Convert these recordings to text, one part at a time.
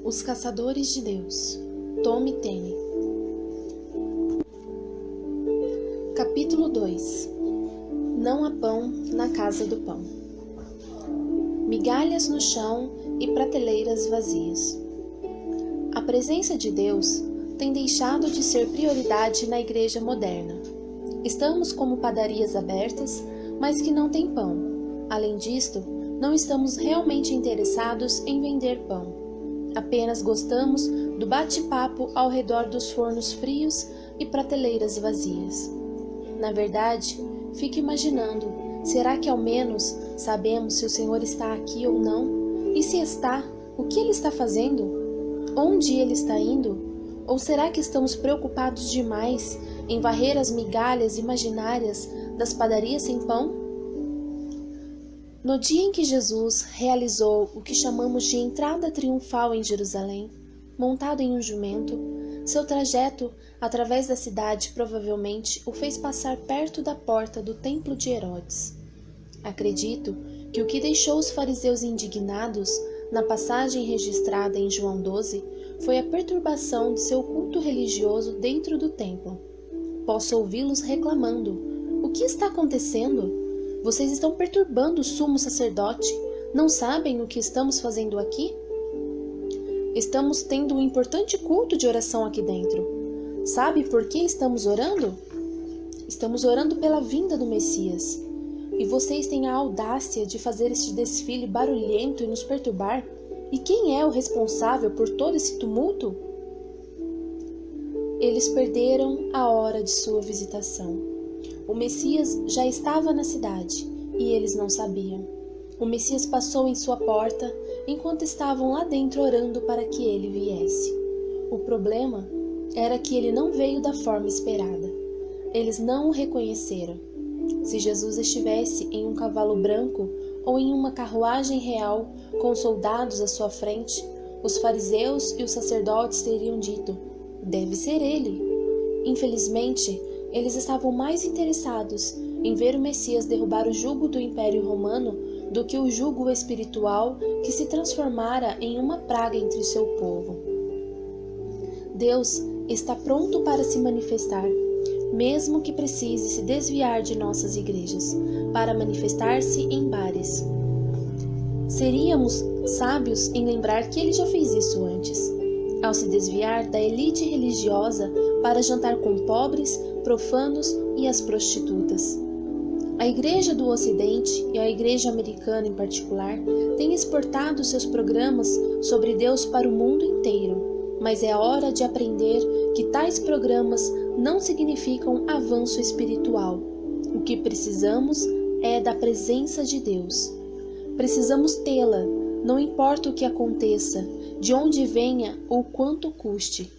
Os Caçadores de Deus, Tome Tene. Capítulo 2. Não há pão na casa do pão. Migalhas no chão e prateleiras vazias. A presença de Deus tem deixado de ser prioridade na igreja moderna. Estamos como padarias abertas, mas que não têm pão. Além disto, não estamos realmente interessados em vender pão. Apenas gostamos do bate-papo ao redor dos fornos frios e prateleiras vazias. Na verdade, fico imaginando, será que ao menos sabemos se o Senhor está aqui ou não? E se está, o que Ele está fazendo? Onde Ele está indo? Ou será que estamos preocupados demais em varrer as migalhas imaginárias das padarias sem pão? No dia em que Jesus realizou o que chamamos de entrada triunfal em Jerusalém, montado em um jumento, seu trajeto através da cidade provavelmente o fez passar perto da porta do templo de Herodes. Acredito que o que deixou os fariseus indignados na passagem registrada em João 12 foi a perturbação de seu culto religioso dentro do templo. Posso ouvi-los reclamando: "O que está acontecendo? Vocês estão perturbando o sumo sacerdote. Não sabem o que estamos fazendo aqui? Estamos tendo um importante culto de oração aqui dentro. Sabe por que estamos orando? Estamos orando pela vinda do Messias. E vocês têm a audácia de fazer este desfile barulhento e nos perturbar? E quem é o responsável por todo esse tumulto?" Eles perderam a hora de sua visitação. O Messias já estava na cidade e eles não sabiam. O Messias passou em sua porta enquanto estavam lá dentro orando para que ele viesse. O problema era que ele não veio da forma esperada. Eles não o reconheceram. Se Jesus estivesse em um cavalo branco ou em uma carruagem real com soldados à sua frente, os fariseus e os sacerdotes teriam dito: "Deve ser ele." Infelizmente, eles estavam mais interessados em ver o Messias derrubar o jugo do Império Romano do que o jugo espiritual que se transformara em uma praga entre seu povo. Deus está pronto para se manifestar, mesmo que precise se desviar de nossas igrejas, para manifestar-se em bares. Seríamos sábios em lembrar que ele já fez isso antes, ao se desviar da elite religiosa para jantar com pobres, profanos e as prostitutas. A Igreja do Ocidente, e a Igreja Americana em particular, tem exportado seus programas sobre Deus para o mundo inteiro, mas é hora de aprender que tais programas não significam avanço espiritual. O que precisamos é da presença de Deus. Precisamos tê-la, não importa o que aconteça, de onde venha ou quanto custe.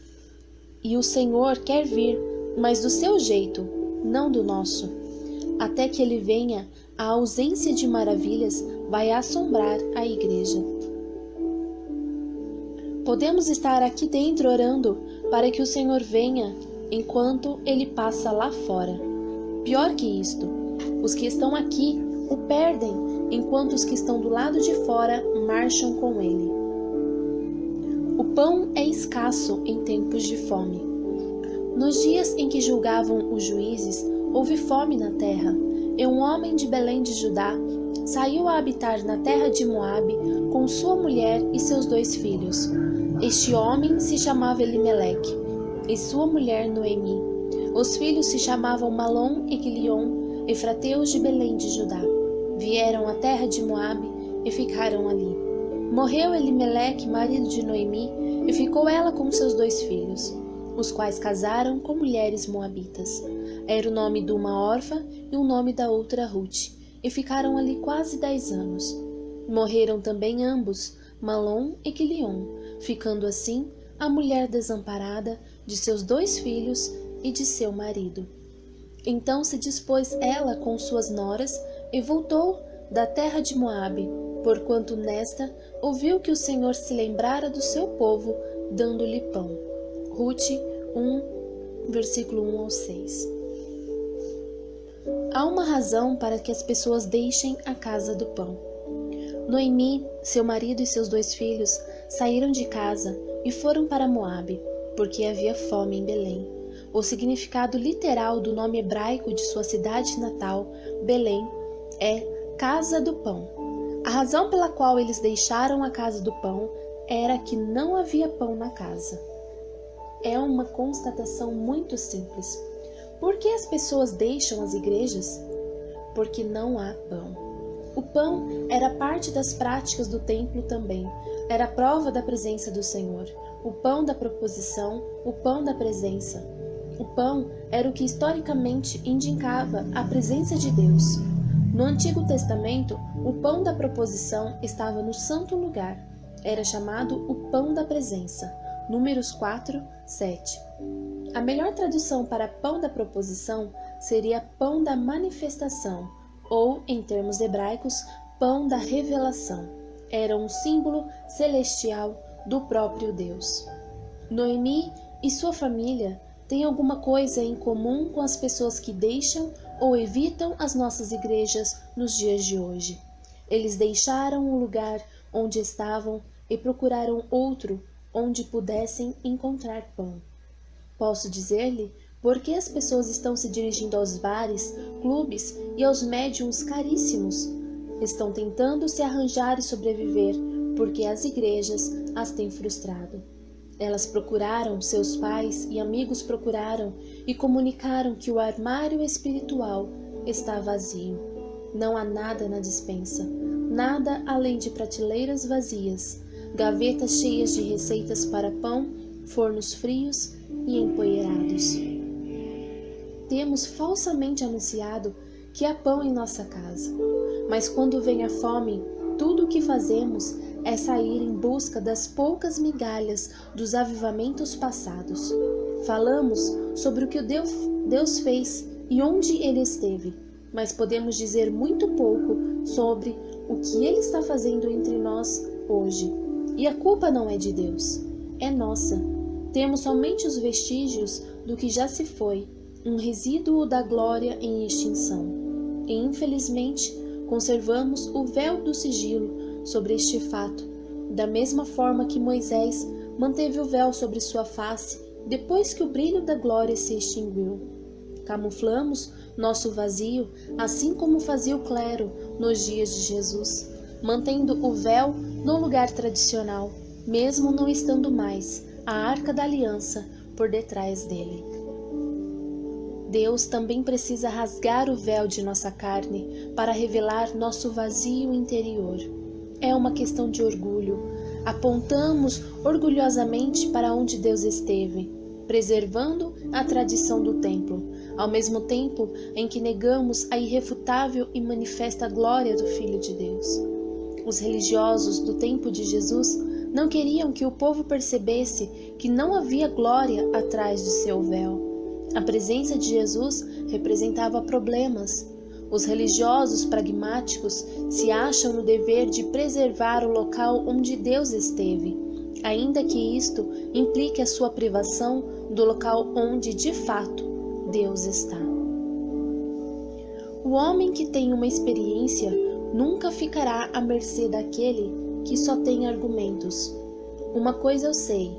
E o Senhor quer vir, mas do seu jeito, não do nosso. Até que ele venha, a ausência de maravilhas vai assombrar a igreja. Podemos estar aqui dentro orando para que o Senhor venha enquanto ele passa lá fora. Pior que isto, os que estão aqui o perdem enquanto os que estão do lado de fora marcham com ele. O pão é escasso em tempos de fome. Nos dias em que julgavam os juízes, houve fome na terra, e um homem de Belém de Judá saiu a habitar na terra de Moabe com sua mulher e seus 2 filhos. Este homem se chamava Elimeleque, e sua mulher Noemi. Os filhos se chamavam Malom e Quilion, efrateus de Belém de Judá. Vieram à terra de Moabe e ficaram ali. Morreu Elimeleque, marido de Noemi, e ficou ela com seus 2 filhos, os quais casaram com mulheres moabitas. Era o nome de uma órfã e o nome da outra Ruth, e ficaram ali quase 10 anos. Morreram também ambos, Malom e Quilion, ficando assim a mulher desamparada de seus 2 filhos e de seu marido. Então se dispôs ela com suas noras e voltou da terra de Moabe, porquanto nesta ouviu que o Senhor se lembrara do seu povo, dando-lhe pão. Ruth 1, versículo 1 ao 6. Há uma razão para que as pessoas deixem a casa do pão. Noemi, seu marido e seus 2 filhos saíram de casa e foram para Moabe, porque havia fome em Belém. O significado literal do nome hebraico de sua cidade natal, Belém, é Casa do Pão. A razão pela qual eles deixaram a Casa do Pão era que não havia pão na casa. É uma constatação muito simples. Por que as pessoas deixam as igrejas? Porque não há pão. O pão era parte das práticas do templo também. Era prova da presença do Senhor. O pão da proposição, o pão da presença. O pão era o que historicamente indicava a presença de Deus. No Antigo Testamento, o pão da proposição estava no santo lugar. Era chamado o pão da presença. Números 4, 7. A melhor tradução para pão da proposição seria pão da manifestação, ou, em termos hebraicos, pão da revelação. Era um símbolo celestial do próprio Deus. Noemi e sua família têm alguma coisa em comum com as pessoas que deixam ou evitam as nossas igrejas nos dias de hoje. Eles deixaram o lugar onde estavam e procuraram outro onde pudessem encontrar pão. Posso dizer-lhe por que as pessoas estão se dirigindo aos bares, clubes e aos médiums caríssimos. Estão tentando se arranjar e sobreviver, porque as igrejas as têm frustrado. Elas procuraram, seus pais e amigos procuraram e comunicaram que o armário espiritual está vazio. Não há nada na despensa, nada além de prateleiras vazias, gavetas cheias de receitas para pão, fornos frios e empoeirados. Temos falsamente anunciado que há pão em nossa casa, mas quando vem a fome, tudo o que fazemos é sair em busca das poucas migalhas dos avivamentos passados. Falamos sobre o que Deus fez e onde Ele esteve, mas podemos dizer muito pouco sobre o que Ele está fazendo entre nós hoje. E a culpa não é de Deus, é nossa. Temos somente os vestígios do que já se foi, um resíduo da glória em extinção. E infelizmente conservamos o véu do sigilo sobre este fato, da mesma forma que Moisés manteve o véu sobre sua face depois que o brilho da glória se extinguiu. Camuflamos nosso vazio, assim como fazia o clero nos dias de Jesus, mantendo o véu no lugar tradicional, mesmo não estando mais a Arca da Aliança por detrás dele. Deus também precisa rasgar o véu de nossa carne para revelar nosso vazio interior. É uma questão de orgulho. Apontamos orgulhosamente para onde Deus esteve, preservando a tradição do templo, ao mesmo tempo em que negamos a irrefutável e manifesta glória do Filho de Deus. Os religiosos do tempo de Jesus não queriam que o povo percebesse que não havia glória atrás de seu véu. A presença de Jesus representava problemas. Os religiosos pragmáticos se acham no dever de preservar o local onde Deus esteve, ainda que isto implique a sua privação do local onde, de fato, Deus está. O homem que tem uma experiência nunca ficará à mercê daquele que só tem argumentos. Uma coisa eu sei,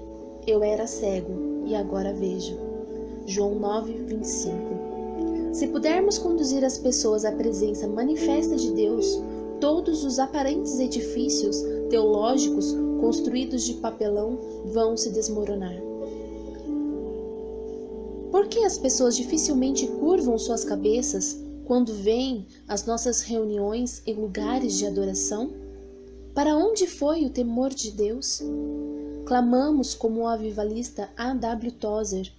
eu era cego e agora vejo. João 9, 25. Se pudermos conduzir as pessoas à presença manifesta de Deus, todos os aparentes edifícios teológicos construídos de papelão vão se desmoronar. Por que as pessoas dificilmente curvam suas cabeças quando veem as nossas reuniões em lugares de adoração? Para onde foi o temor de Deus? Clamamos como o avivalista A.W. Tozer.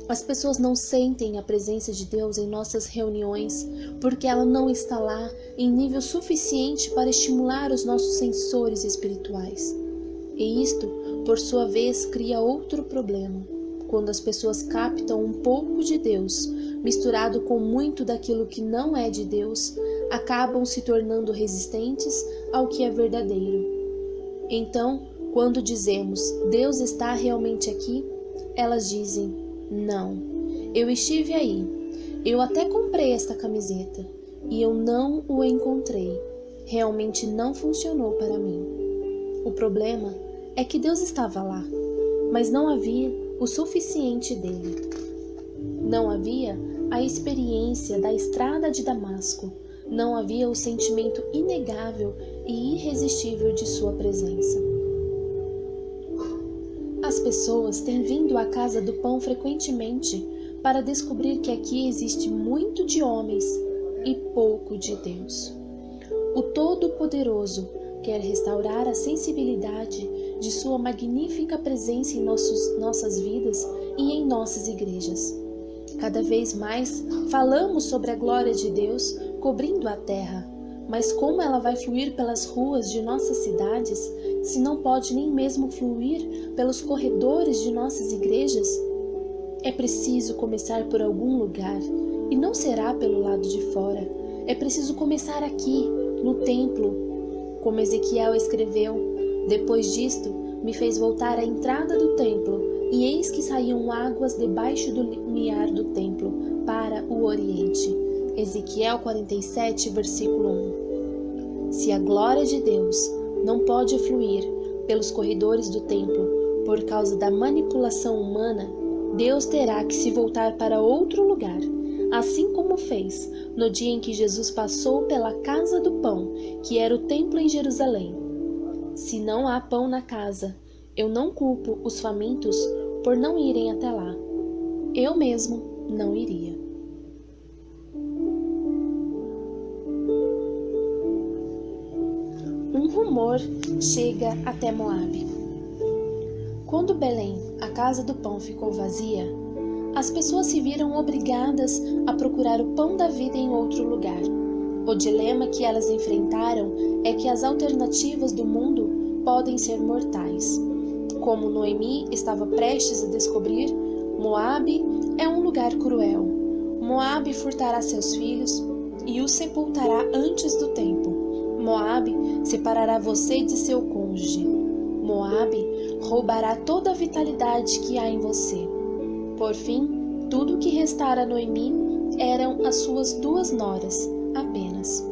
As pessoas não sentem a presença de Deus em nossas reuniões porque ela não está lá em nível suficiente para estimular os nossos sensores espirituais. E isto, por sua vez, cria outro problema. Quando as pessoas captam um pouco de Deus, misturado com muito daquilo que não é de Deus, acabam se tornando resistentes ao que é verdadeiro. Então, quando dizemos, Deus está realmente aqui, elas dizem, não, eu estive aí, eu até comprei esta camiseta e eu não o encontrei, realmente não funcionou para mim. O problema é que Deus estava lá, mas não havia o suficiente dele. Não havia a experiência da estrada de Damasco, não havia o sentimento inegável e irresistível de sua presença. As pessoas têm vindo à casa do pão frequentemente para descobrir que aqui existe muito de homens e pouco de Deus. O Todo-Poderoso quer restaurar a sensibilidade de sua magnífica presença em nossas vidas e em nossas igrejas. Cada vez mais falamos sobre a glória de Deus cobrindo a terra, mas como ela vai fluir pelas ruas de nossas cidades, se não pode nem mesmo fluir pelos corredores de nossas igrejas? É preciso começar por algum lugar, e não será pelo lado de fora. É preciso começar aqui, no templo. Como Ezequiel escreveu, depois disto, me fez voltar à entrada do templo, e eis que saíam águas debaixo do limiar do templo, para o oriente. Ezequiel 47, versículo 1. Se a glória de Deus não pode fluir pelos corredores do templo por causa da manipulação humana, Deus terá que se voltar para outro lugar, assim como fez no dia em que Jesus passou pela casa do pão, que era o templo em Jerusalém. Se não há pão na casa, eu não culpo os famintos por não irem até lá. Eu mesmo não iria. Um rumor chega até Moabe. Quando Belém, a casa do pão, ficou vazia, as pessoas se viram obrigadas a procurar o pão da vida em outro lugar. O dilema que elas enfrentaram é que as alternativas do mundo podem ser mortais. Como Noemi estava prestes a descobrir, Moabe é um lugar cruel. Moabe furtará seus filhos e os sepultará antes do tempo. Moabe separará você de seu cônjuge. Moabe roubará toda a vitalidade que há em você. Por fim, tudo o que restara a Noemi eram as suas 2 noras, apenas.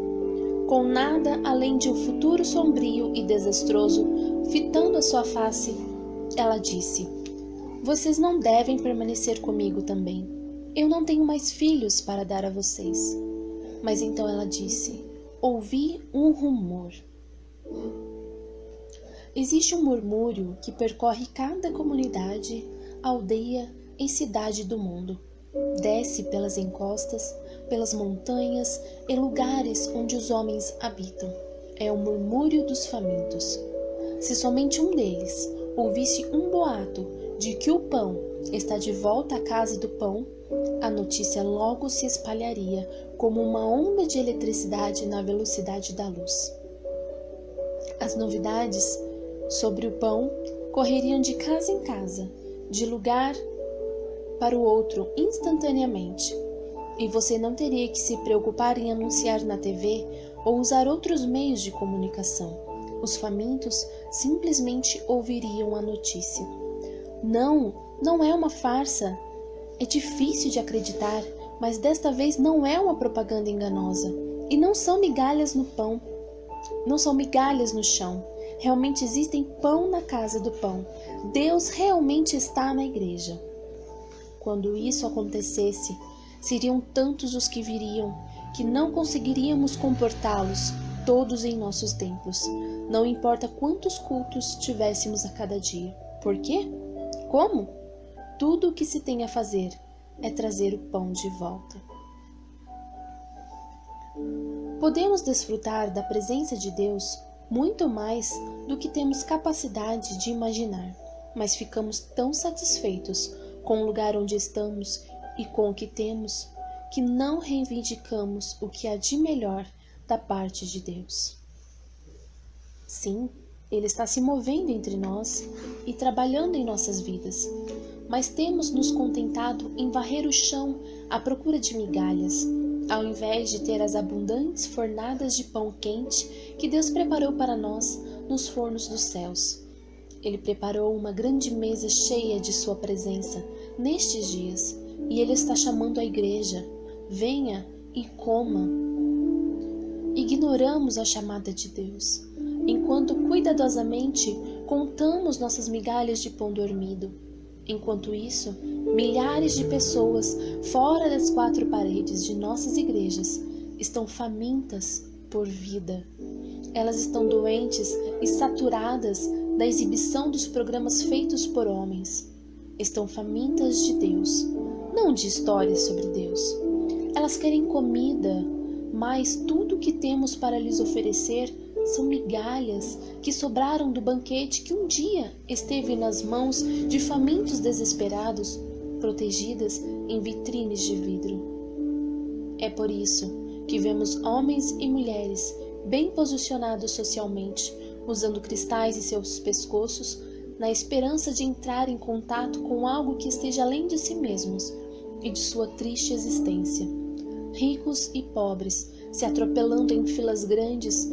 Com nada além de um futuro sombrio e desastroso fitando a sua face, ela disse: vocês não devem permanecer comigo também. Eu não tenho mais filhos para dar a vocês. Mas então ela disse: ouvi um rumor. Existe um murmúrio que percorre cada comunidade, aldeia e cidade do mundo. Desce pelas encostas, pelas montanhas e lugares onde os homens habitam. É o murmúrio dos famintos. Se somente um deles ouvisse um boato de que o pão está de volta à casa do pão, a notícia logo se espalharia como uma onda de eletricidade na velocidade da luz. As novidades sobre o pão correriam de casa em casa, de lugar para o outro instantaneamente, e você não teria que se preocupar em anunciar na TV ou usar outros meios de comunicação. Os famintos simplesmente ouviriam a notícia. Não é uma farsa. É difícil de acreditar, mas desta vez não é uma propaganda enganosa. E não são migalhas no pão, não são migalhas no chão. Realmente existem pão na casa do pão. Deus realmente está na igreja. Quando isso acontecesse, seriam tantos os que viriam, que não conseguiríamos comportá-los todos em nossos templos. Não importa quantos cultos tivéssemos a cada dia. Por quê? Como? Tudo o que se tem a fazer é trazer o pão de volta. Podemos desfrutar da presença de Deus muito mais do que temos capacidade de imaginar, mas ficamos tão satisfeitos com o lugar onde estamos e com o que temos, que não reivindicamos o que há de melhor da parte de Deus. Sim, Ele está se movendo entre nós e trabalhando em nossas vidas, mas temos nos contentado em varrer o chão à procura de migalhas, ao invés de ter as abundantes fornadas de pão quente que Deus preparou para nós nos fornos dos céus. Ele preparou uma grande mesa cheia de sua presença nestes dias, e Ele está chamando a igreja: venha e coma. Ignoramos a chamada de Deus, enquanto cuidadosamente contamos nossas migalhas de pão dormido. Enquanto isso, milhares de pessoas fora das quatro paredes de nossas igrejas estão famintas por vida. Elas estão doentes e saturadas da exibição dos programas feitos por homens. Estão famintas de Deus, não de histórias sobre Deus. Elas querem comida, mas tudo o que temos para lhes oferecer são migalhas que sobraram do banquete que um dia esteve nas mãos de famintos desesperados, protegidas em vitrines de vidro. É por isso que vemos homens e mulheres bem posicionados socialmente, usando cristais em seus pescoços, na esperança de entrar em contato com algo que esteja além de si mesmos e de sua triste existência. Ricos e pobres se atropelando em filas grandes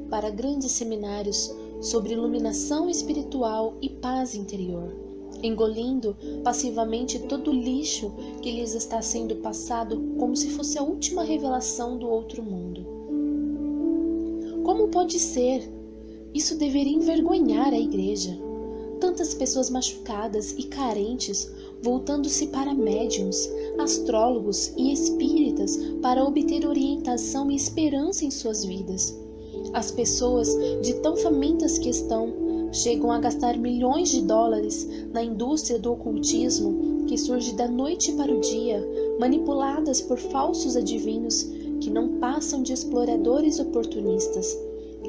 para grandes seminários sobre iluminação espiritual e paz interior, engolindo passivamente todo o lixo que lhes está sendo passado como se fosse a última revelação do outro mundo. Como pode ser? Isso deveria envergonhar a igreja. Tantas pessoas machucadas e carentes voltando-se para médiuns, astrólogos e espíritas para obter orientação e esperança em suas vidas. As pessoas, de tão famintas que estão, chegam a gastar milhões de dólares na indústria do ocultismo que surge da noite para o dia, manipuladas por falsos adivinhos que não passam de exploradores oportunistas.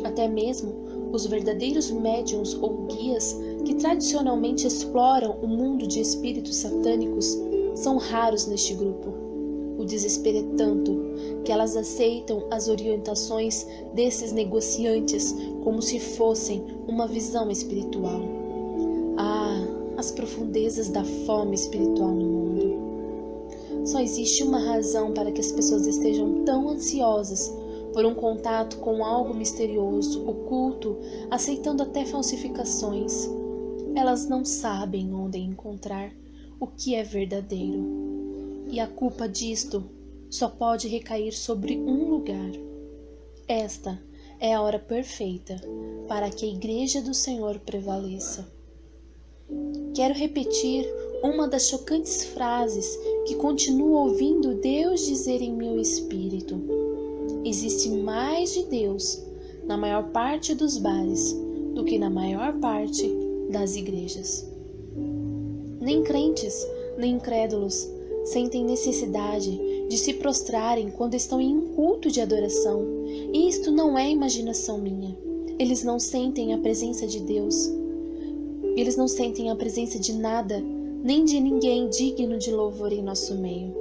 Até mesmo os verdadeiros médiuns ou guias que tradicionalmente exploram o mundo de espíritos satânicos são raros neste grupo. O desespero é tanto que elas aceitam as orientações desses negociantes como se fossem uma visão espiritual. Ah, as profundezas da fome espiritual no mundo. Só existe uma razão para que as pessoas estejam tão ansiosas por um contato com algo misterioso, oculto, aceitando até falsificações. Elas não sabem onde encontrar o que é verdadeiro. E a culpa disto só pode recair sobre um lugar. Esta é a hora perfeita para que a Igreja do Senhor prevaleça. Quero repetir uma das chocantes frases que continuo ouvindo Deus dizer em meu espírito. Existe mais de Deus na maior parte dos bares do que na maior parte das igrejas. Nem crentes, nem incrédulos sentem necessidade de se prostrarem quando estão em um culto de adoração. E isto não é imaginação minha. Eles não sentem a presença de Deus. Eles não sentem a presença de nada, nem de ninguém digno de louvor em nosso meio.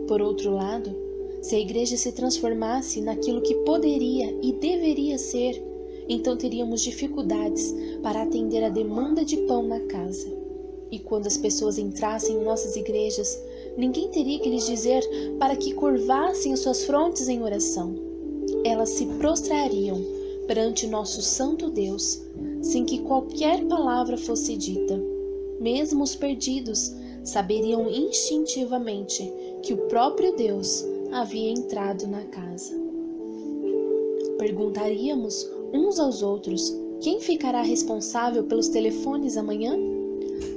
Por outro lado, se a igreja se transformasse naquilo que poderia e deveria ser, então teríamos dificuldades para atender a demanda de pão na casa. E quando as pessoas entrassem em nossas igrejas, ninguém teria que lhes dizer para que curvassem as suas frontes em oração. Elas se prostrariam perante nosso santo Deus, sem que qualquer palavra fosse dita. Mesmo os perdidos saberiam instintivamente que o próprio Deus havia entrado na casa. Perguntaríamos uns aos outros quem ficará responsável pelos telefones amanhã?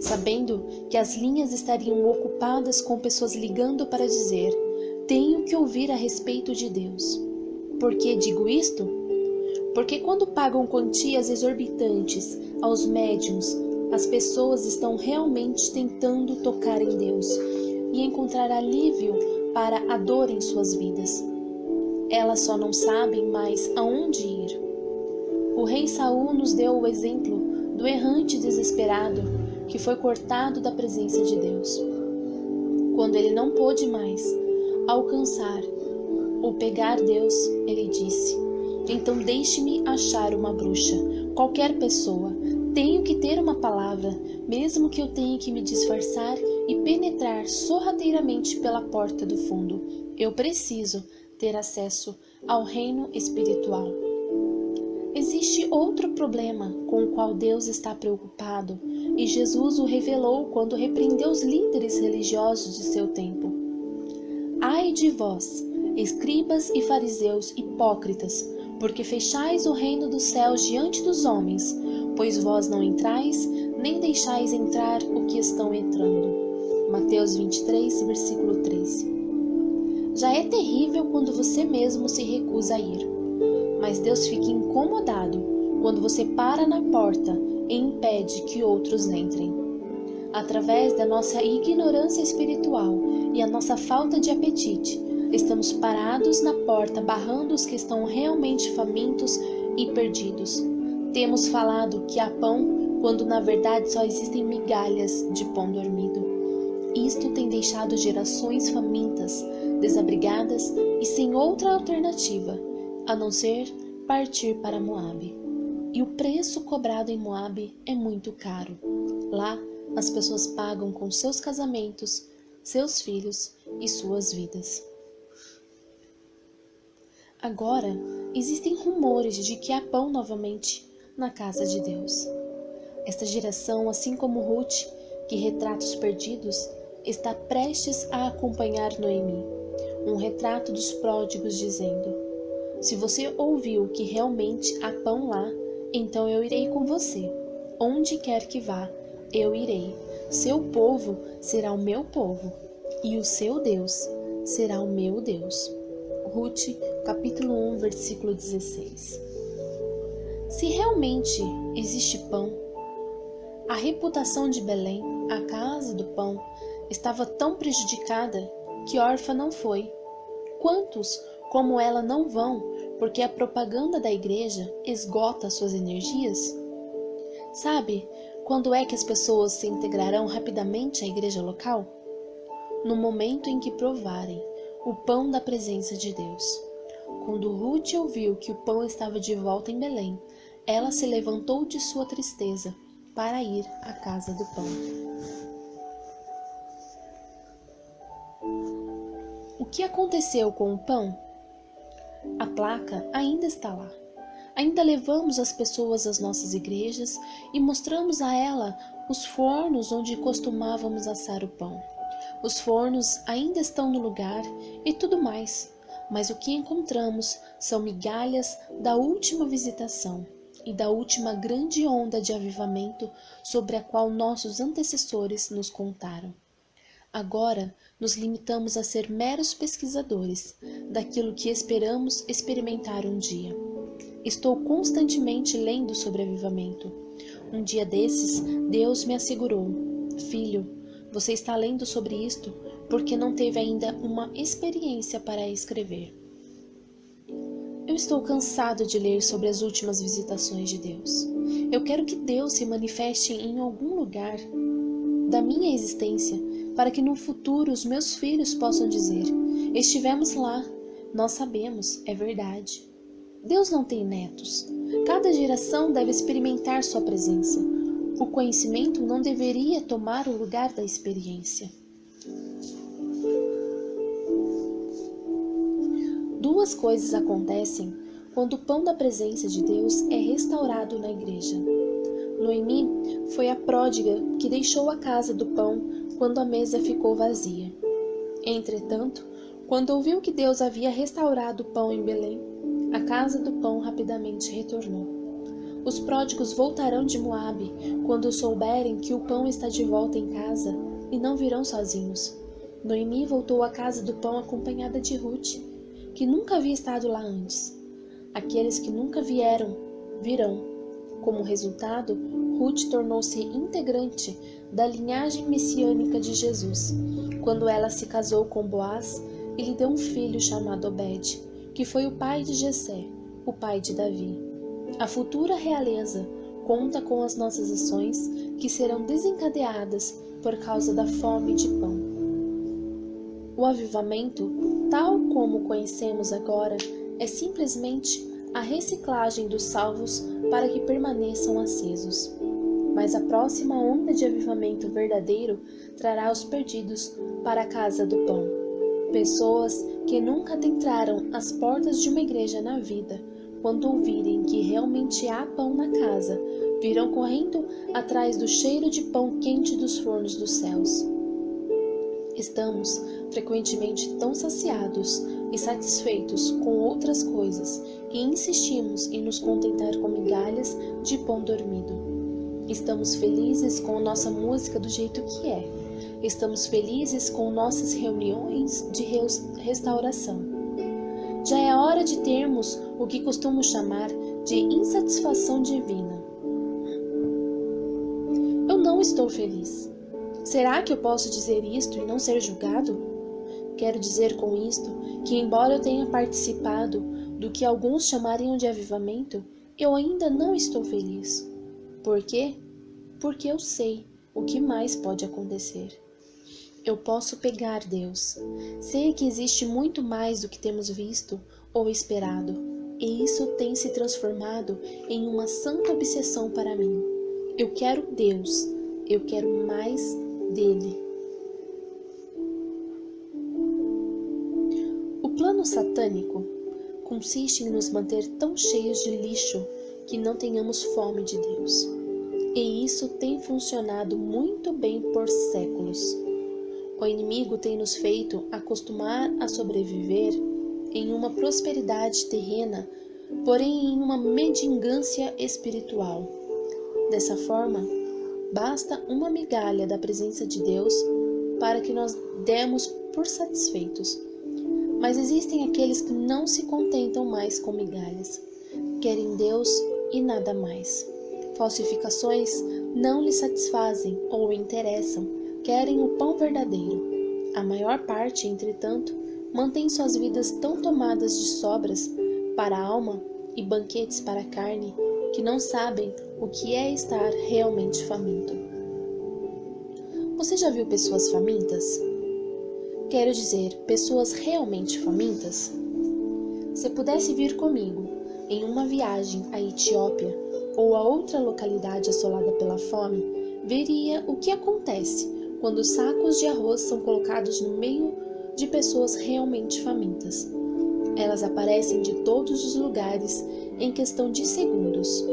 Sabendo que as linhas estariam ocupadas com pessoas ligando para dizer: tenho que ouvir a respeito de Deus. Por que digo isto? Porque quando pagam quantias exorbitantes aos médiuns, as pessoas estão realmente tentando tocar em Deus e encontrar alívio para a dor em suas vidas. Elas só não sabem mais aonde ir. O rei Saul nos deu o exemplo do errante desesperado que foi cortado da presença de Deus. Quando ele não pôde mais alcançar ou pegar Deus, ele disse: então deixe-me achar uma bruxa, qualquer pessoa. Tenho que ter uma palavra, mesmo que eu tenha que me disfarçar e penetrar sorrateiramente pela porta do fundo. Eu preciso ter acesso ao reino espiritual. Existe outro problema com o qual Deus está preocupado, e Jesus o revelou quando repreendeu os líderes religiosos de seu tempo. Ai de vós, escribas e fariseus hipócritas, porque fechais o reino dos céus diante dos homens, pois vós não entrais, nem deixais entrar o que estão entrando. Mateus 23, versículo 13. Já é terrível quando você mesmo se recusa a ir, mas Deus fica incomodado quando você para na porta e impede que outros entrem. Através da nossa ignorância espiritual e a nossa falta de apetite, estamos parados na porta barrando os que estão realmente famintos e perdidos. Temos falado que há pão, quando na verdade só existem migalhas de pão dormido. Isto tem deixado gerações famintas, desabrigadas e sem outra alternativa, a não ser partir para Moabe. E o preço cobrado em Moabe é muito caro. Lá, as pessoas pagam com seus casamentos, seus filhos e suas vidas. Agora, existem rumores de que há pão novamente na casa de Deus. Esta geração, assim como Ruth, que retrata os perdidos, está prestes a acompanhar Noemi, um retrato dos pródigos, dizendo: se você ouviu que realmente há pão lá, então eu irei com você. Onde quer que vá, eu irei. Seu povo será o meu povo, e o seu Deus será o meu Deus. Ruth, capítulo 1, versículo 16. Se realmente existe pão, a reputação de Belém, a casa do pão, estava tão prejudicada que Orfa não foi. Quantos, como ela, não vão porque a propaganda da igreja esgota suas energias? Sabe quando é que as pessoas se integrarão rapidamente à igreja local? No momento em que provarem o pão da presença de Deus. Quando Ruth ouviu que o pão estava de volta em Belém, ela se levantou de sua tristeza para ir à casa do pão. O que aconteceu com o pão? A placa ainda está lá. Ainda levamos as pessoas às nossas igrejas e mostramos a ela os fornos onde costumávamos assar o pão. Os fornos ainda estão no lugar e tudo mais, mas o que encontramos são migalhas da última visitação e da última grande onda de avivamento sobre a qual nossos antecessores nos contaram. Agora nos limitamos a ser meros pesquisadores daquilo que esperamos experimentar um dia. Estou constantemente lendo sobre avivamento. Um dia desses, Deus me assegurou: filho, você está lendo sobre isto porque não teve ainda uma experiência para escrever. Eu estou cansado de ler sobre as últimas visitações de Deus. Eu quero que Deus se manifeste em algum lugar da minha existência, para que no futuro os meus filhos possam dizer: estivemos lá, nós sabemos, é verdade. Deus não tem netos. Cada geração deve experimentar sua presença. O conhecimento não deveria tomar o lugar da experiência. Duas coisas acontecem quando o pão da presença de Deus é restaurado na igreja. Noemi foi a pródiga que deixou a casa do pão quando a mesa ficou vazia. Entretanto, quando ouviu que Deus havia restaurado o pão em Belém, a casa do pão rapidamente retornou. Os pródigos voltarão de Moabe quando souberem que o pão está de volta em casa e não virão sozinhos. Noemi voltou à casa do pão acompanhada de Ruth, que nunca havia estado lá antes. Aqueles que nunca vieram, virão. Como resultado, Ruth tornou-se integrante da linhagem messiânica de Jesus, quando ela se casou com Boaz e lhe deu um filho chamado Obed, que foi o pai de Jessé, o pai de Davi. A futura realeza conta com as nossas ações que serão desencadeadas por causa da fome de pão. O avivamento, tal como o conhecemos agora, é simplesmente a reciclagem dos salvos para que permaneçam acesos. Mas a próxima onda de avivamento verdadeiro trará os perdidos para a casa do pão. Pessoas que nunca adentraram as portas de uma igreja na vida, quando ouvirem que realmente há pão na casa, virão correndo atrás do cheiro de pão quente dos fornos dos céus. Estamos frequentemente tão saciados e satisfeitos com outras coisas e insistimos em nos contentar com migalhas de pão dormido. Estamos felizes com nossa música do jeito que é. Estamos felizes com nossas reuniões de restauração. Já é hora de termos o que costumo chamar de insatisfação divina. Eu não estou feliz. Será que eu posso dizer isto e não ser julgado? Quero dizer com isto que, embora eu tenha participado do que alguns chamariam de avivamento, eu ainda não estou feliz. Por quê? Porque eu sei o que mais pode acontecer. Eu posso pegar Deus. Sei que existe muito mais do que temos visto ou esperado, e isso tem se transformado em uma santa obsessão para mim. Eu quero Deus, eu quero mais dele. O plano satânico consiste em nos manter tão cheios de lixo que não tenhamos fome de Deus. E isso tem funcionado muito bem por séculos. O inimigo tem nos feito acostumar a sobreviver em uma prosperidade terrena, porém em uma mendigância espiritual. Dessa forma, basta uma migalha da presença de Deus para que nós demos por satisfeitos. Mas existem aqueles que não se contentam mais com migalhas. Querem Deus e nada mais. Falsificações não lhes satisfazem ou interessam, querem o pão verdadeiro. A maior parte, entretanto, mantém suas vidas tão tomadas de sobras para a alma e banquetes para a carne, que não sabem o que é estar realmente faminto. Você já viu pessoas famintas? Quero dizer, pessoas realmente famintas? Se pudesse vir comigo em uma viagem à Etiópia ou a outra localidade assolada pela fome, veria o que acontece quando sacos de arroz são colocados no meio de pessoas realmente famintas. Elas aparecem de todos os lugares em questão de segundos.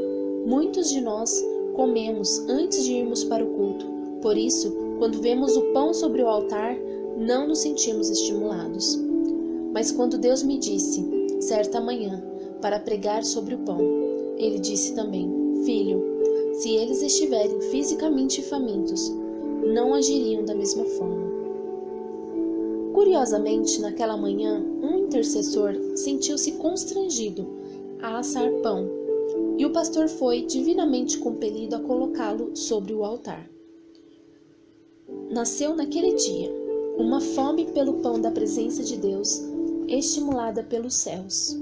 Muitos de nós comemos antes de irmos para o culto. Por isso, quando vemos o pão sobre o altar, não nos sentimos estimulados. Mas quando Deus me disse, certa manhã, para pregar sobre o pão, Ele disse também, filho, se eles estiverem fisicamente famintos, não agiriam da mesma forma. Curiosamente, naquela manhã, um intercessor sentiu-se constrangido a assar pão, e o pastor foi divinamente compelido a colocá-lo sobre o altar. Nasceu naquele dia uma fome pelo pão da presença de Deus, estimulada pelos céus.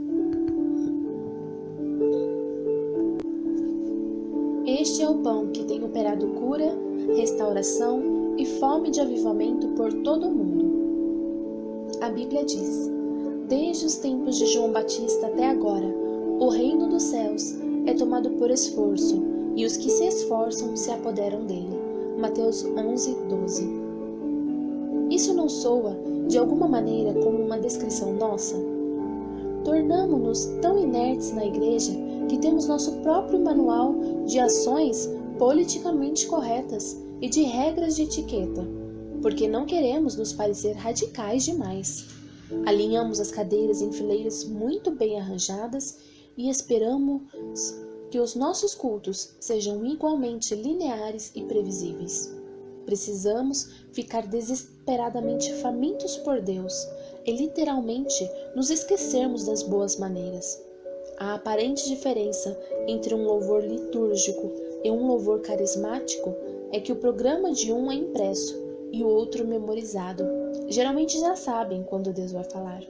Este é o pão que tem operado cura, restauração e fome de avivamento por todo o mundo. A Bíblia diz, desde os tempos de João Batista até agora, o reino dos céus é tomado por esforço, e os que se esforçam se apoderam dele. Mateus 11, 12. Isso não soa, de alguma maneira, como uma descrição nossa? Tornamo-nos tão inertes na igreja que temos nosso próprio manual de ações politicamente corretas e de regras de etiqueta, porque não queremos nos parecer radicais demais. Alinhamos as cadeiras em fileiras muito bem arranjadas e esperamos que os nossos cultos sejam igualmente lineares e previsíveis. Precisamos ficar desesperadamente famintos por Deus e literalmente nos esquecermos das boas maneiras. A aparente diferença entre um louvor litúrgico e um louvor carismático é que o programa de um é impresso e o outro memorizado. Geralmente já sabem quando Deus vai falar.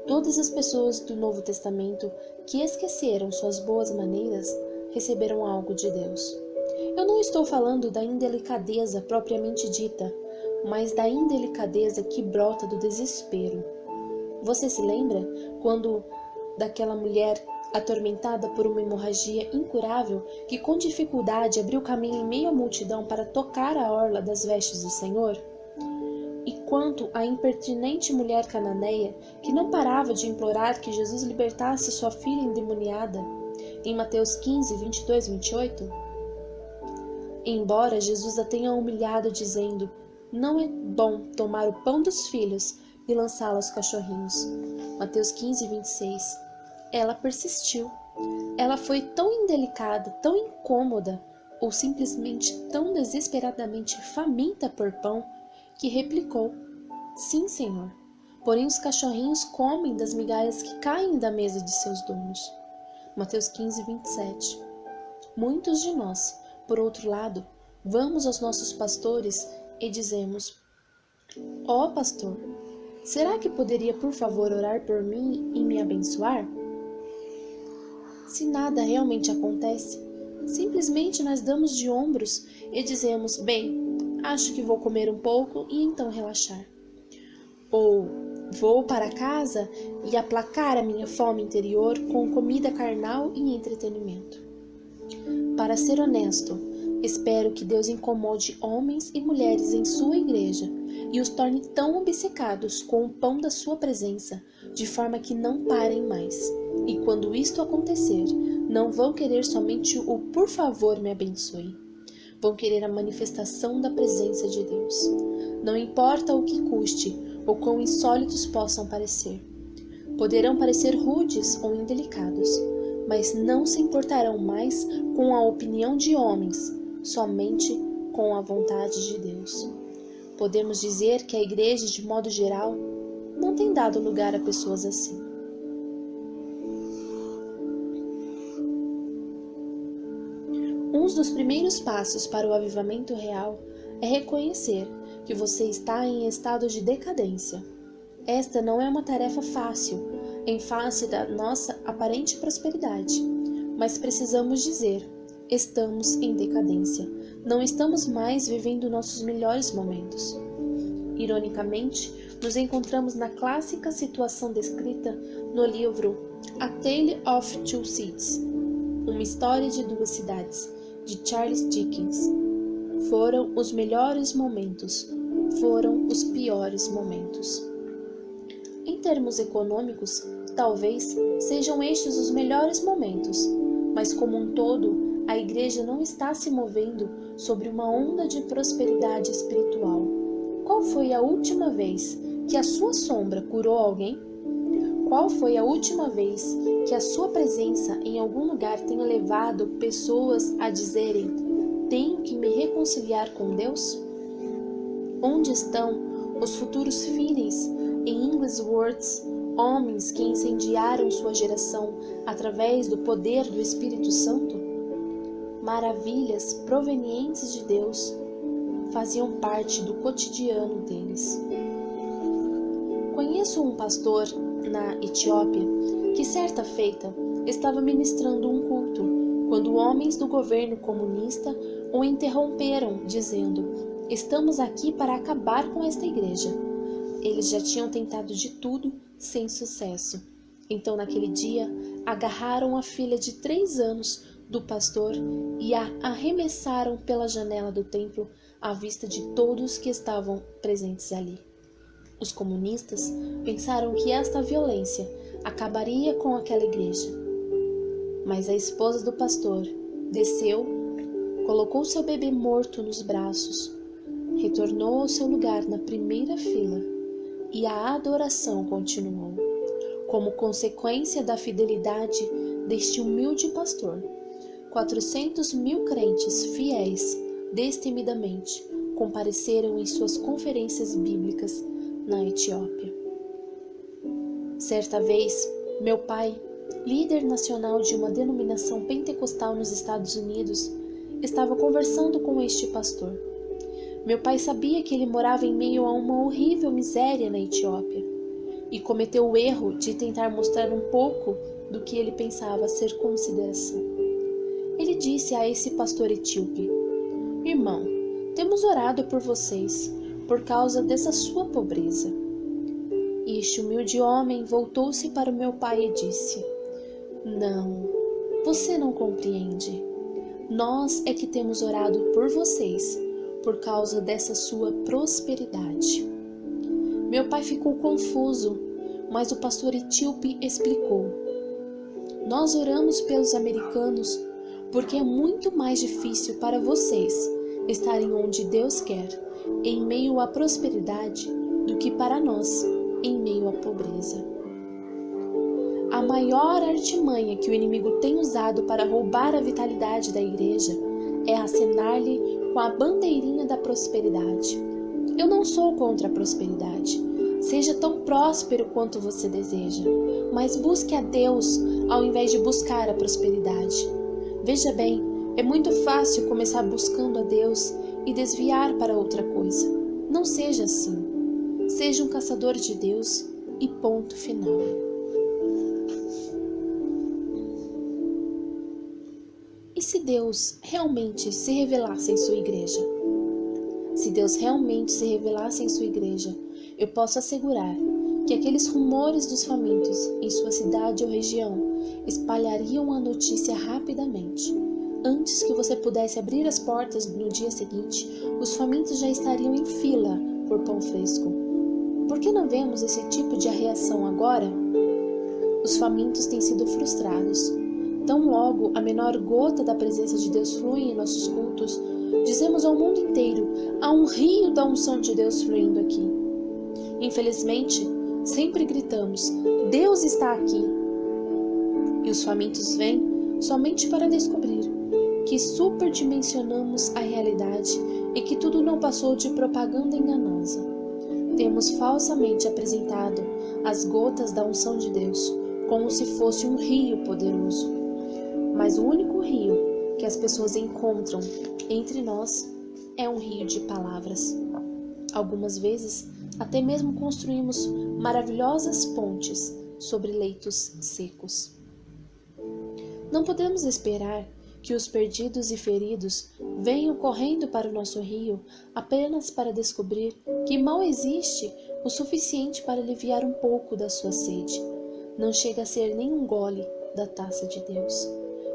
Todas as pessoas do Novo Testamento que esqueceram suas boas maneiras receberam algo de Deus. Eu não estou falando da indelicadeza propriamente dita, mas da indelicadeza que brota do desespero. Você se lembra quando daquela mulher atormentada por uma hemorragia incurável que com dificuldade abriu caminho em meio à multidão para tocar a orla das vestes do Senhor? E quanto à impertinente mulher cananeia que não parava de implorar que Jesus libertasse sua filha endemoniada, em Mateus 15, 22, 28? Embora Jesus a tenha humilhado dizendo, não é bom tomar o pão dos filhos e lançá-lo aos cachorrinhos, Mateus 15, 26. ela persistiu. Ela foi tão indelicada, tão incômoda, ou simplesmente tão desesperadamente faminta por pão, que replicou: Sim, Senhor. Porém os cachorrinhos comem das migalhas que caem da mesa de seus donos. Mateus 15, 27. Muitos de nós, por outro lado, vamos aos nossos pastores e dizemos: Ó pastor, será que poderia por favor orar por mim e me abençoar? Se nada realmente acontece, simplesmente nós damos de ombros e dizemos: Bem, acho que vou comer um pouco e então relaxar. Ou vou para casa e aplacar a minha fome interior com comida carnal e entretenimento. Para ser honesto, espero que Deus incomode homens e mulheres em sua igreja e os torne tão obcecados com o pão da sua presença, de forma que não parem mais. E quando isto acontecer, não vão querer somente o por favor me abençoe. Vão querer a manifestação da presença de Deus. Não importa o que custe ou quão insólitos possam parecer. Poderão parecer rudes ou indelicados, mas não se importarão mais com a opinião de homens, somente com a vontade de Deus. Podemos dizer que a igreja, de modo geral, não tem dado lugar a pessoas assim. Um dos primeiros passos para o avivamento real é reconhecer que você está em estado de decadência. Esta não é uma tarefa fácil, em face da nossa aparente prosperidade, mas precisamos dizer: estamos em decadência, não estamos mais vivendo nossos melhores momentos. Ironicamente, nos encontramos na clássica situação descrita no livro A Tale of Two Cities, uma história de duas cidades, de Charles Dickens. Foram os melhores momentos, foram os piores momentos. Em termos econômicos, talvez sejam estes os melhores momentos, mas como um todo, a igreja não está se movendo sobre uma onda de prosperidade espiritual. Qual foi a última vez que a sua sombra curou alguém? Qual foi a última vez que a sua presença em algum lugar tenha levado pessoas a dizerem: tenho que me reconciliar com Deus? Onde estão os futuros Finney's e Inglesworths, homens que incendiaram sua geração através do poder do Espírito Santo? Maravilhas provenientes de Deus faziam parte do cotidiano deles. Conheço um pastor na Etiópia que certa feita estava ministrando um culto quando homens do governo comunista o interromperam, dizendo: estamos aqui para acabar com esta igreja. Eles já tinham tentado de tudo sem sucesso. Então naquele dia agarraram a filha de 3 anos do pastor e a arremessaram pela janela do templo à vista de todos que estavam presentes ali. Os comunistas pensaram que esta violência acabaria com aquela igreja. Mas a esposa do pastor desceu, colocou seu bebê morto nos braços, retornou ao seu lugar na primeira fila e a adoração continuou. Como consequência da fidelidade deste humilde pastor, 400.000 crentes fiéis, destemidamente, compareceram em suas conferências bíblicas na Etiópia. Certa vez, meu pai, líder nacional de uma denominação pentecostal nos Estados Unidos, estava conversando com este pastor. Meu pai sabia que ele morava em meio a uma horrível miséria na Etiópia e cometeu o erro de tentar mostrar um pouco do que ele pensava ser consideração. Ele disse a esse pastor etíope: irmão, temos orado por vocês por causa dessa sua pobreza. E este humilde homem voltou-se para o meu pai e disse: não, você não compreende. Nós é que temos orado por vocês por causa dessa sua prosperidade. Meu pai ficou confuso, mas o pastor etíope explicou: nós oramos pelos americanos porque é muito mais difícil para vocês estarem onde Deus quer, em meio à prosperidade, do que para nós, em meio à pobreza. a maior artimanha que o inimigo tem usado para roubar a vitalidade da igreja é acenar-lhe com a bandeirinha da prosperidade. Eu não sou contra a prosperidade. Seja tão próspero quanto você deseja, mas busque a Deus ao invés de buscar a prosperidade. Veja bem, é muito fácil começar buscando a Deus e desviar para outra coisa. Não seja assim. Seja um caçador de Deus e ponto final. E se Deus realmente se revelasse em sua igreja? Se Deus realmente se revelasse em sua igreja, eu posso assegurar que aqueles rumores dos famintos em sua cidade ou região espalhariam a notícia rapidamente. Antes que você pudesse abrir as portas no dia seguinte, os famintos já estariam em fila por pão fresco. Por que não vemos esse tipo de reação agora? Os famintos têm sido frustrados. Tão logo a menor gota da presença de Deus flui em nossos cultos, dizemos ao mundo inteiro: há um rio da unção de Deus fluindo aqui. Infelizmente, sempre gritamos: Deus está aqui. E os famintos vêm somente para descobrir que superdimensionamos a realidade e que tudo não passou de propaganda enganosa. Temos falsamente apresentado as gotas da unção de Deus como se fosse um rio poderoso. Mas o único rio que as pessoas encontram entre nós é um rio de palavras. Algumas vezes, até mesmo construímos maravilhosas pontes sobre leitos secos. Não podemos esperar que os perdidos e feridos venham correndo para o nosso rio apenas para descobrir que mal existe o suficiente para aliviar um pouco da sua sede. Não chega a ser nem um gole da taça de Deus.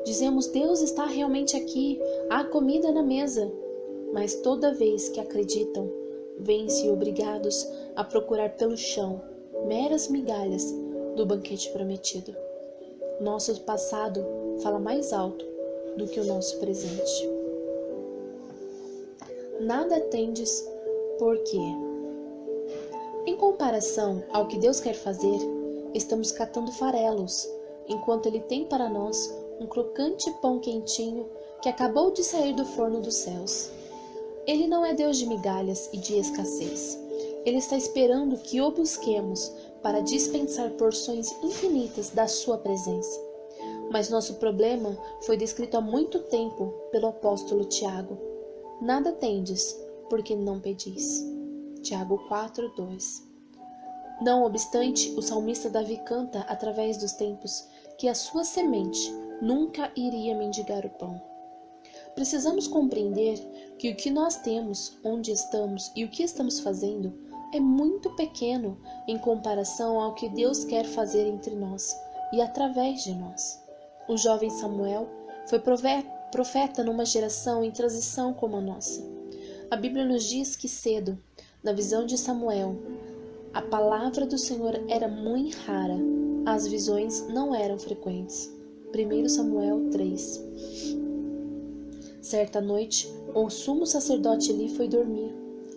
Dizemos: Deus está realmente aqui, há comida na mesa. Mas toda vez que acreditam, vêm-se obrigados a procurar pelo chão meras migalhas do banquete prometido. Nosso passado fala mais alto do que o nosso presente. Nada tendes, porque, em comparação ao que Deus quer fazer, estamos catando farelos, enquanto Ele tem para nós um crocante pão quentinho que acabou de sair do forno dos céus. Ele não é Deus de migalhas e de escassez. Ele está esperando que o busquemos para dispensar porções infinitas da sua presença. Mas nosso problema foi descrito há muito tempo pelo apóstolo Tiago. Nada tendes, porque não pedis. Tiago 4:2. Não obstante, o salmista Davi canta através dos tempos que a sua semente nunca iria mendigar o pão. Precisamos compreender que o que nós temos, onde estamos e o que estamos fazendo é muito pequeno em comparação ao que Deus quer fazer entre nós e através de nós. O jovem Samuel foi profeta numa geração em transição como a nossa. A Bíblia nos diz que cedo, na visão de Samuel, a palavra do Senhor era muito rara, as visões não eram frequentes. 1 Samuel 3. Certa noite, o sumo sacerdote Eli foi dormir.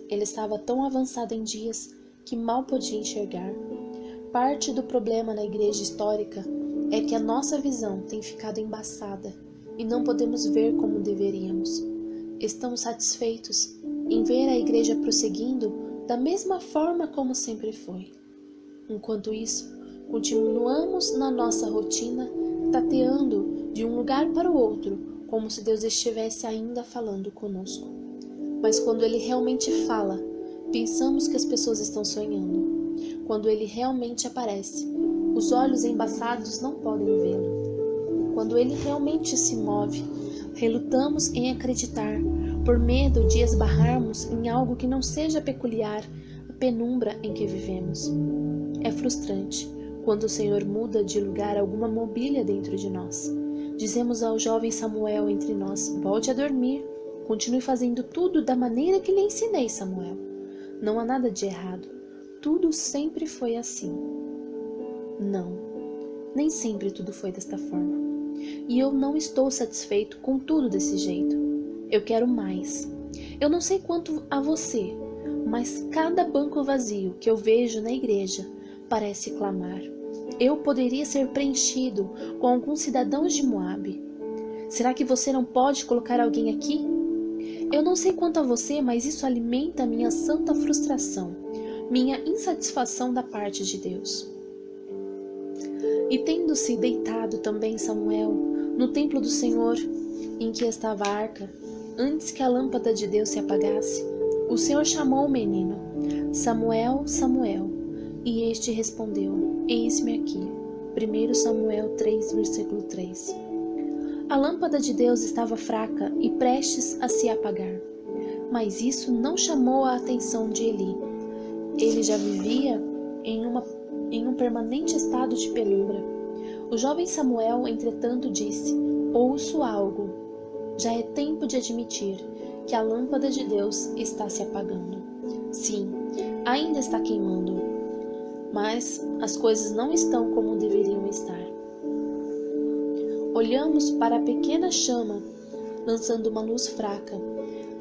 Ele estava tão avançado em dias que mal podia enxergar. Parte do problema na igreja histórica é que a nossa visão tem ficado embaçada e não podemos ver como deveríamos. Estamos satisfeitos em ver a igreja prosseguindo da mesma forma como sempre foi. Enquanto isso, continuamos na nossa rotina, tateando de um lugar para o outro, como se Deus estivesse ainda falando conosco. Mas quando Ele realmente fala, pensamos que as pessoas estão sonhando. Quando Ele realmente aparece, os olhos embaçados não podem vê-lo. Quando Ele realmente se move, relutamos em acreditar, por medo de esbarrarmos em algo que não seja peculiar à penumbra em que vivemos. É frustrante quando o Senhor muda de lugar alguma mobília dentro de nós. Dizemos ao jovem Samuel entre nós: volte a dormir, continue fazendo tudo da maneira que lhe ensinei, Samuel. Não há nada de errado, tudo sempre foi assim. Não, nem sempre tudo foi desta forma. E eu não estou satisfeito com tudo desse jeito. Eu quero mais. Eu não sei quanto a você, mas cada banco vazio que eu vejo na igreja parece clamar: eu poderia ser preenchido com alguns cidadãos de Moabe. Será que você não pode colocar alguém aqui? Eu não sei quanto a você, mas isso alimenta minha santa frustração, minha insatisfação da parte de Deus. E tendo-se deitado também Samuel no templo do Senhor, em que estava a arca, antes que a lâmpada de Deus se apagasse, o Senhor chamou o menino: Samuel, Samuel. E este respondeu: Eis-me aqui. 1 Samuel 3, versículo 3. A lâmpada de Deus estava fraca e prestes a se apagar. Mas isso não chamou a atenção de Eli. Ele já vivia em um permanente estado de penumbra. O jovem Samuel, entretanto, disse: Ouço algo. Já é tempo de admitir que a lâmpada de Deus está se apagando. Sim, ainda está queimando, mas as coisas não estão como deveriam estar. Olhamos para a pequena chama, lançando uma luz fraca,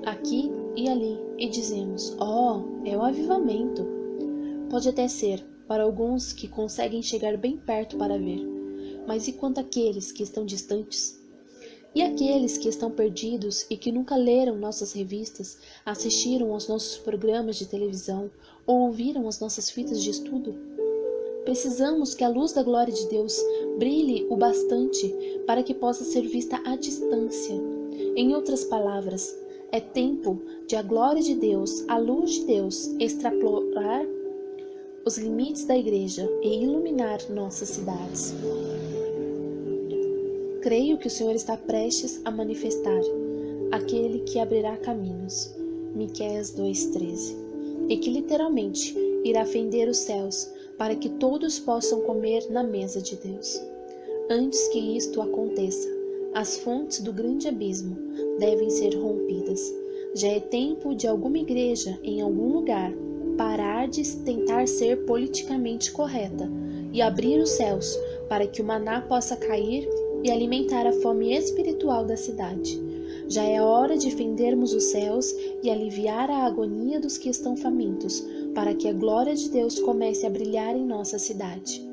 aqui e ali, e dizemos: é o avivamento. Pode até ser, para alguns que conseguem chegar bem perto para ver, mas e quanto àqueles que estão distantes? E aqueles que estão perdidos e que nunca leram nossas revistas, assistiram aos nossos programas de televisão ou ouviram as nossas fitas de estudo? Precisamos que a luz da glória de Deus brilhe o bastante para que possa ser vista à distância. Em outras palavras, é tempo de a glória de Deus, a luz de Deus, extrapolar os limites da igreja e iluminar nossas cidades. Creio que o Senhor está prestes a manifestar aquele que abrirá caminhos, Miqueias 2,13, e que literalmente irá fender os céus para que todos possam comer na mesa de Deus. Antes que isto aconteça, as fontes do grande abismo devem ser rompidas. Já é tempo de alguma igreja em algum lugar parar de tentar ser politicamente correta e abrir os céus para que o maná possa cair e alimentar a fome espiritual da cidade. Já é hora de fendermos os céus e aliviar a agonia dos que estão famintos, para que a glória de Deus comece a brilhar em nossa cidade.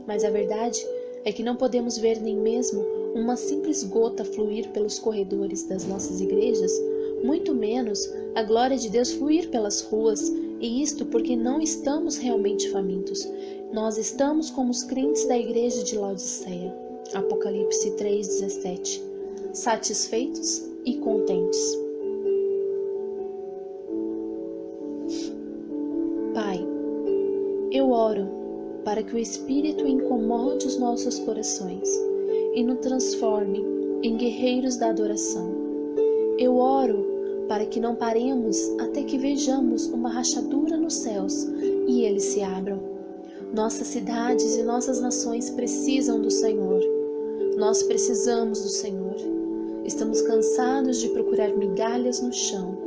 Mas a verdade é que não podemos ver nem mesmo uma simples gota fluir pelos corredores das nossas igrejas, muito menos a glória de Deus fluir pelas ruas, e isto porque não estamos realmente famintos. Nós estamos como os crentes da igreja de Laodiceia. Apocalipse 3,17. Satisfeitos e contentes. Pai, eu oro para que o Espírito incomode os nossos corações e nos transforme em guerreiros da adoração. Eu oro para que não paremos até que vejamos uma rachadura nos céus e eles se abram. Nossas cidades e nossas nações precisam do Senhor. Nós precisamos do Senhor. Estamos cansados de procurar migalhas no chão.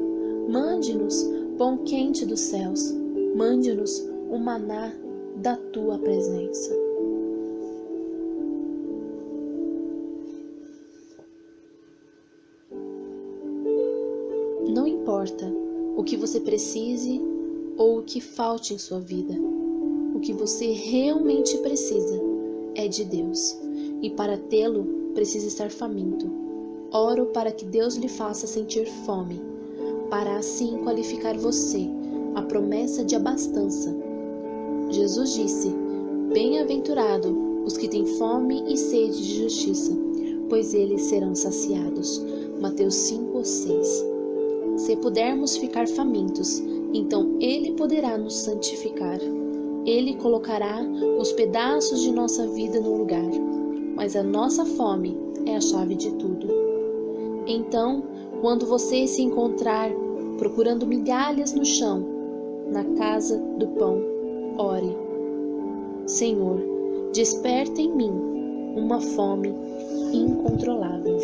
Mande-nos pão quente dos céus. Mande-nos o maná da tua presença. Não importa o que você precise ou o que falte em sua vida. O que você realmente precisa é de Deus. E para tê-lo, precisa estar faminto. Oro para que Deus lhe faça sentir fome, para assim qualificar você a promessa de abastança. Jesus disse: Bem-aventurado os que têm fome e sede de justiça, pois eles serão saciados. Mateus 5:6. Se pudermos ficar famintos, então Ele poderá nos santificar. Ele colocará os pedaços de nossa vida no lugar, mas a nossa fome é a chave de tudo. Então, quando você se encontrar procurando migalhas no chão, na casa do pão, ore: Senhor, desperta em mim uma fome incontrolável.